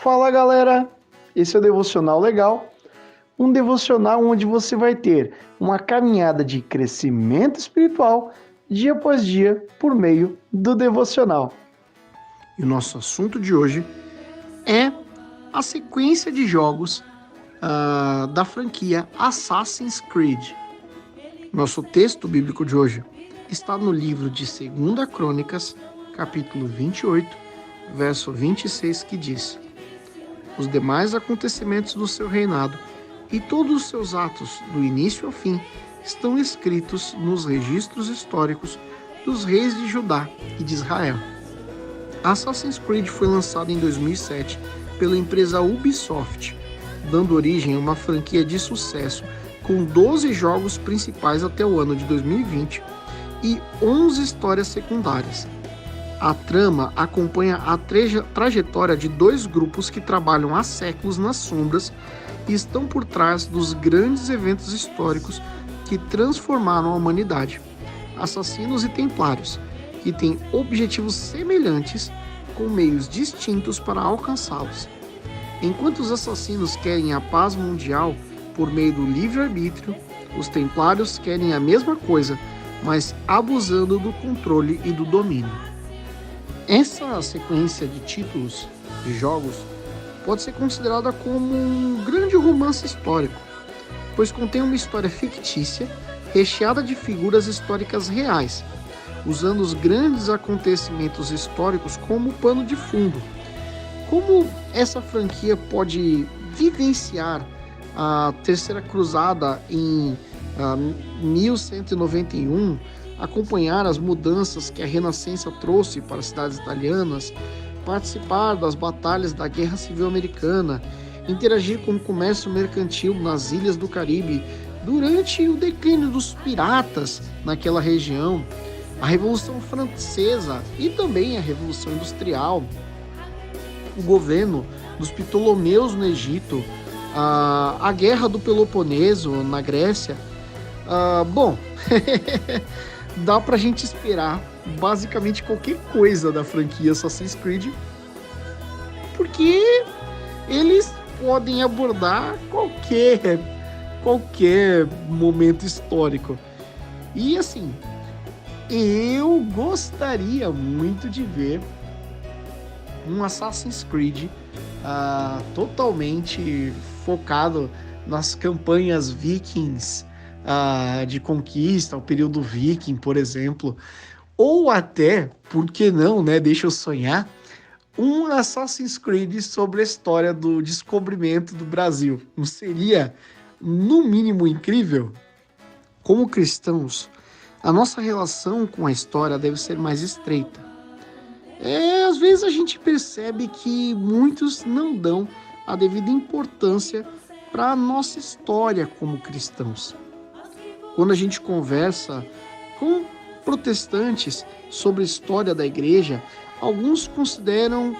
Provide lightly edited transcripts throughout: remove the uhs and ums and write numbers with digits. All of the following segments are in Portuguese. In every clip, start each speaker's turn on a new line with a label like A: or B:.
A: Fala galera, esse é o Devocional Legal, um devocional onde você vai ter uma caminhada de crescimento espiritual dia após dia por meio do devocional. E o nosso assunto de hoje é a sequência de jogos da franquia Assassin's Creed. Nosso texto bíblico de hoje está no livro de 2 Crônicas, capítulo 28, verso 26, que diz: os demais acontecimentos do seu reinado e todos os seus atos, do início ao fim, estão escritos nos registros históricos dos reis de Judá e de Israel. Assassin's Creed foi lançado em 2007 pela empresa Ubisoft, dando origem a uma franquia de sucesso com 12 jogos principais até o ano de 2020 e 11 histórias secundárias. A trama acompanha a trajetória de dois grupos que trabalham há séculos nas sombras e estão por trás dos grandes eventos históricos que transformaram a humanidade. Assassinos e templários, que têm objetivos semelhantes com meios distintos para alcançá-los. Enquanto os assassinos querem a paz mundial por meio do livre-arbítrio, os templários querem a mesma coisa, mas abusando do controle e do domínio. Essa sequência de títulos de jogos pode ser considerada como um grande romance histórico, pois contém uma história fictícia recheada de figuras históricas reais, usando os grandes acontecimentos históricos como pano de fundo. Como essa franquia pode vivenciar a Terceira Cruzada em 1191, acompanhar as mudanças que a Renascença trouxe para as cidades italianas, participar das batalhas da Guerra Civil Americana, interagir com o comércio mercantil nas ilhas do Caribe durante o declínio dos piratas naquela região, a Revolução Francesa e também a Revolução Industrial, o governo dos Ptolomeus no Egito, a Guerra do Peloponeso na Grécia. Dá pra gente esperar basicamente qualquer coisa da franquia Assassin's Creed, porque eles podem abordar qualquer momento histórico. E assim, eu gostaria muito de ver um Assassin's Creed totalmente focado nas campanhas vikings, de conquista, o período viking, por exemplo, ou até, por que não, né, deixa eu sonhar, um Assassin's Creed sobre a história do descobrimento do Brasil. Não seria, no mínimo, incrível? Como cristãos, a nossa relação com a história deve ser mais estreita. Às vezes a gente percebe que muitos não dão a devida importância para a nossa história como cristãos. Quando a gente conversa com protestantes sobre a história da igreja, alguns consideram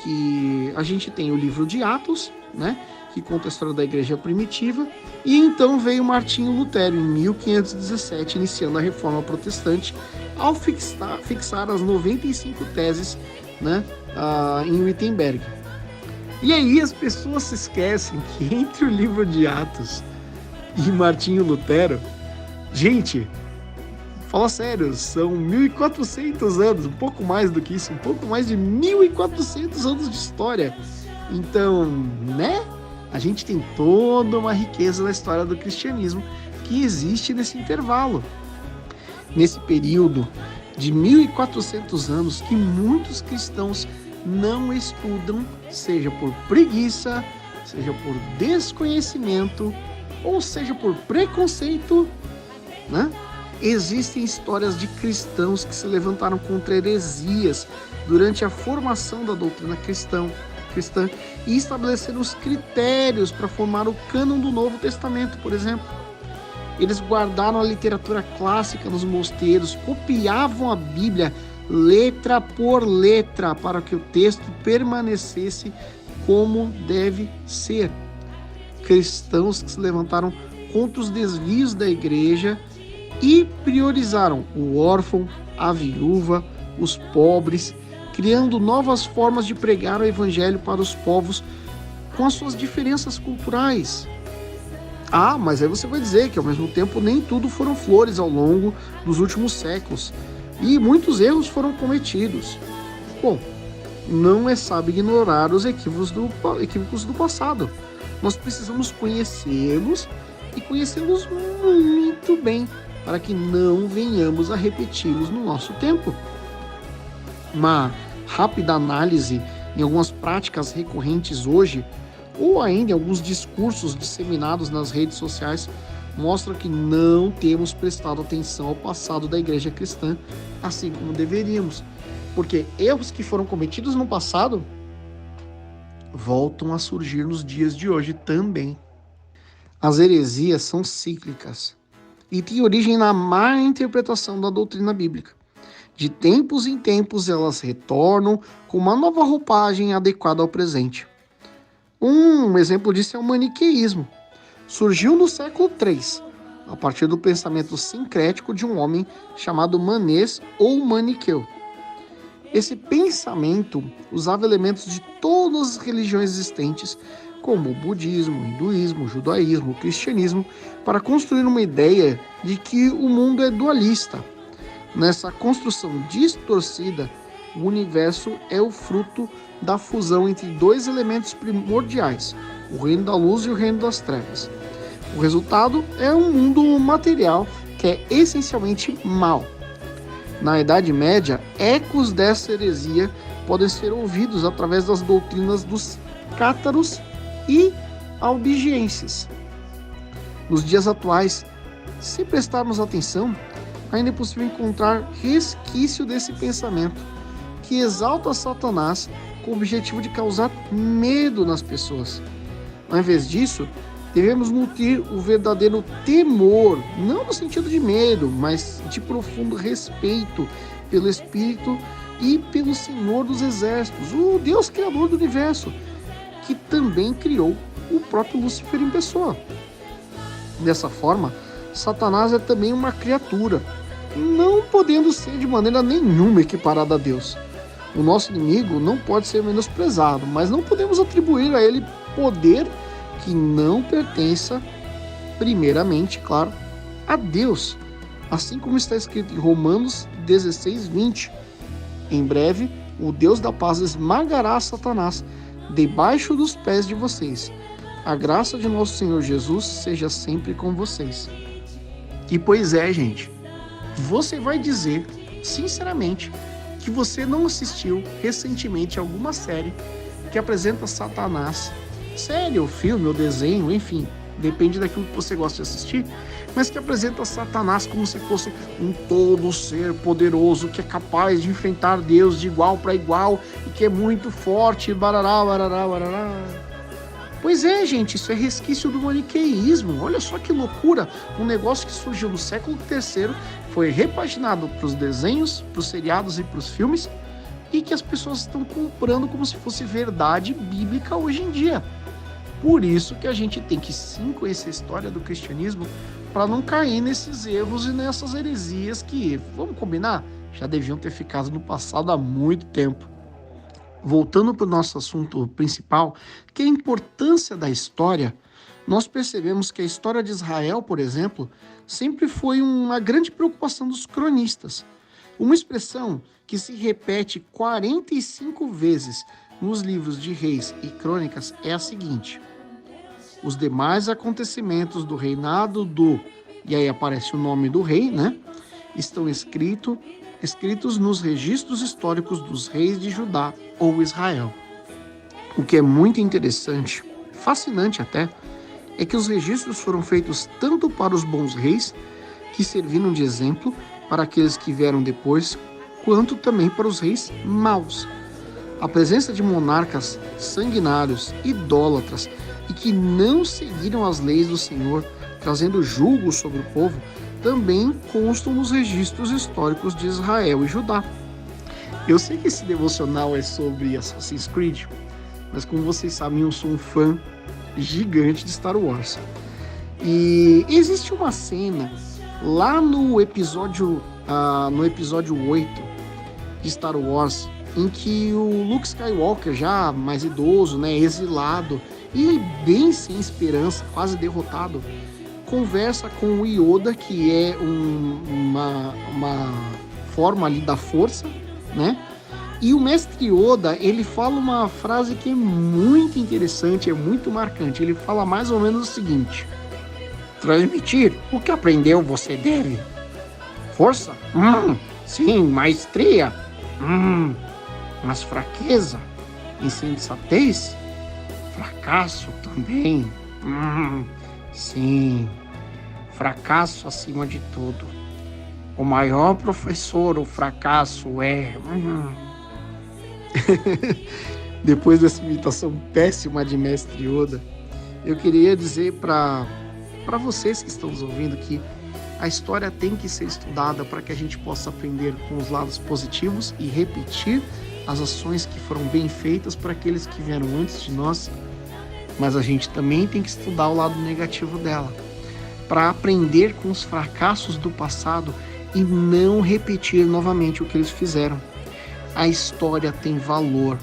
A: que a gente tem o livro de Atos, né, que conta a história da igreja primitiva, e então veio Martinho Lutero em 1517, iniciando a reforma protestante, ao fixar as 95 teses, né, em Wittenberg. E aí as pessoas se esquecem que entre o livro de Atos e Martinho Lutero, gente, fala sério, são 1.400 anos, um pouco mais do que isso, um pouco mais de 1.400 anos de história. Então, né, a gente tem toda uma riqueza da história do cristianismo que existe nesse intervalo. Nesse período de 1.400 anos que muitos cristãos não estudam, seja por preguiça, seja por desconhecimento, ou seja por preconceito, né? Existem histórias de cristãos que se levantaram contra heresias durante a formação da doutrina cristã e estabeleceram os critérios para formar o cânon do Novo Testamento, por exemplo. Eles guardaram a literatura clássica nos mosteiros, copiavam a Bíblia letra por letra para que o texto permanecesse como deve ser. Cristãos que se levantaram contra os desvios da igreja e priorizaram o órfão, a viúva, os pobres, criando novas formas de pregar o evangelho para os povos com as suas diferenças culturais. Ah, mas aí você vai dizer que ao mesmo tempo nem tudo foram flores ao longo dos últimos séculos e muitos erros foram cometidos. Bom, não é sábio ignorar os equívocos do passado. Nós precisamos conhecê-los e conhecê-los muito bem para que não venhamos a repeti-los no nosso tempo. Uma rápida análise em algumas práticas recorrentes hoje, ou ainda em alguns discursos disseminados nas redes sociais, mostra que não temos prestado atenção ao passado da igreja cristã, assim como deveríamos. Porque erros que foram cometidos no passado voltam a surgir nos dias de hoje também. As heresias são cíclicas e têm origem na má interpretação da doutrina bíblica. De tempos em tempos elas retornam com uma nova roupagem adequada ao presente. Um exemplo disso é o maniqueísmo. Surgiu no século III, a partir do pensamento sincrético de um homem chamado Manês ou Maniqueu. Esse pensamento usava elementos de todas as religiões existentes, como o budismo, o hinduísmo, o judaísmo, o cristianismo, para construir uma ideia de que o mundo é dualista. Nessa construção distorcida, o universo é o fruto da fusão entre dois elementos primordiais, o reino da luz e o reino das trevas. O resultado é um mundo material que é essencialmente mau. Na Idade Média, ecos dessa heresia podem ser ouvidos através das doutrinas dos cátaros e albigenses. Nos dias atuais, se prestarmos atenção, ainda é possível encontrar resquício desse pensamento, que exalta Satanás com o objetivo de causar medo nas pessoas. Ao invés disso, devemos nutrir o verdadeiro temor, não no sentido de medo, mas de profundo respeito pelo Espírito e pelo Senhor dos Exércitos, o Deus Criador do Universo, que também criou o próprio Lúcifer em pessoa. Dessa forma, Satanás é também uma criatura, não podendo ser de maneira nenhuma equiparada a Deus. O nosso inimigo não pode ser menosprezado, mas não podemos atribuir a ele poder que não pertença, primeiramente, claro, a Deus, assim como está escrito em Romanos 16:20. Em breve, o Deus da paz esmagará Satanás debaixo dos pés de vocês. A graça de nosso Senhor Jesus seja sempre com vocês. E pois é, gente, você vai dizer, sinceramente, que você não assistiu recentemente alguma série que apresenta Satanás, série ou filme ou desenho, enfim, depende daquilo que você gosta de assistir, mas que apresenta Satanás como se fosse um todo ser poderoso que é capaz de enfrentar Deus de igual para igual e que é muito forte, barará, barará, barará. Pois é, gente, isso é resquício do maniqueísmo. Olha só que loucura, um negócio que surgiu no século III, foi repaginado para os desenhos, para os seriados e para os filmes, e que as pessoas estão comprando como se fosse verdade bíblica hoje em dia. Por isso que a gente tem que sim conhecer a história do cristianismo para não cair nesses erros e nessas heresias que, vamos combinar, já deviam ter ficado no passado há muito tempo. Voltando para o nosso assunto principal, que é a importância da história, nós percebemos que a história de Israel, por exemplo, sempre foi uma grande preocupação dos cronistas. Uma expressão que se repete 45 vezes nos livros de Reis e Crônicas é a seguinte: os demais acontecimentos do reinado do... E aí aparece o nome do rei, né? Estão escritos nos registros históricos dos reis de Judá ou Israel. O que é muito interessante, fascinante até, é que os registros foram feitos tanto para os bons reis, que serviram de exemplo para aqueles que vieram depois, quanto também para os reis maus. A presença de monarcas sanguinários, idólatras e que não seguiram as leis do Senhor, trazendo julgo sobre o povo, também constam nos registros históricos de Israel e Judá. Eu sei que esse devocional é sobre Assassin's Creed, mas como vocês sabem, eu sou um fã gigante de Star Wars. E existe uma cena lá no episódio 8 de Star Wars, em que o Luke Skywalker, já mais idoso, né, exilado e bem sem esperança, quase derrotado, conversa com o Yoda, que é uma forma ali da força, né? E o mestre Yoda, ele fala uma frase que é muito interessante, é muito marcante. Ele fala mais ou menos o seguinte: transmitir o que aprendeu você deve. Força? Sim. Maestria? Mas fraqueza? Insensatez? Fracasso também? Sim. Fracasso acima de tudo. O maior professor, o fracasso é... Depois dessa imitação péssima de mestre Yoda, eu queria dizer para vocês que estão nos ouvindo que a história tem que ser estudada para que a gente possa aprender com os lados positivos e repetir as ações que foram bem feitas para aqueles que vieram antes de nós, mas a gente também tem que estudar o lado negativo dela, para aprender com os fracassos do passado e não repetir novamente o que eles fizeram. A história tem valor.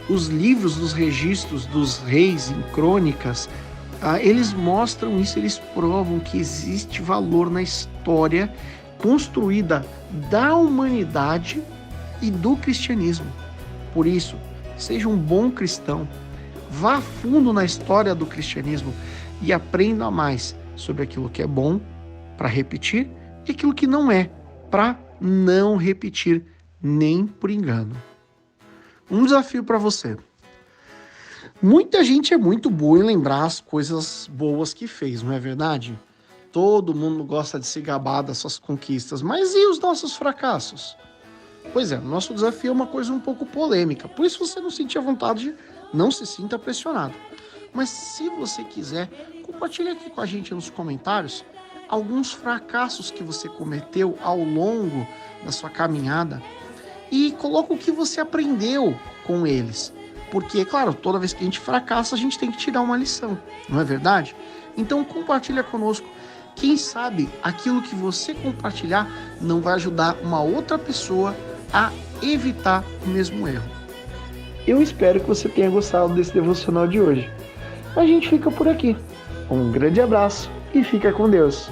A: Os livros dos registros dos reis em crônicas, eles mostram isso, eles provam que existe valor na história construída da humanidade e do cristianismo. Por isso, seja um bom cristão, vá a fundo na história do cristianismo e aprenda mais sobre aquilo que é bom para repetir e aquilo que não é, para não repetir nem por engano. Um desafio para você. Muita gente é muito boa em lembrar as coisas boas que fez, não é verdade? Todo mundo gosta de se gabar das suas conquistas, mas e os nossos fracassos? Pois é, nosso desafio é uma coisa um pouco polêmica, por isso você não sentir a vontade, não se sinta pressionado. Mas se você quiser, compartilhe aqui com a gente nos comentários alguns fracassos que você cometeu ao longo da sua caminhada e coloca o que você aprendeu com eles. Porque, claro, toda vez que a gente fracassa, a gente tem que tirar uma lição, não é verdade? Então compartilha conosco. Quem sabe aquilo que você compartilhar não vai ajudar uma outra pessoa a evitar o mesmo erro. Eu espero que você tenha gostado desse devocional de hoje. A gente fica por aqui. Um grande abraço e fica com Deus.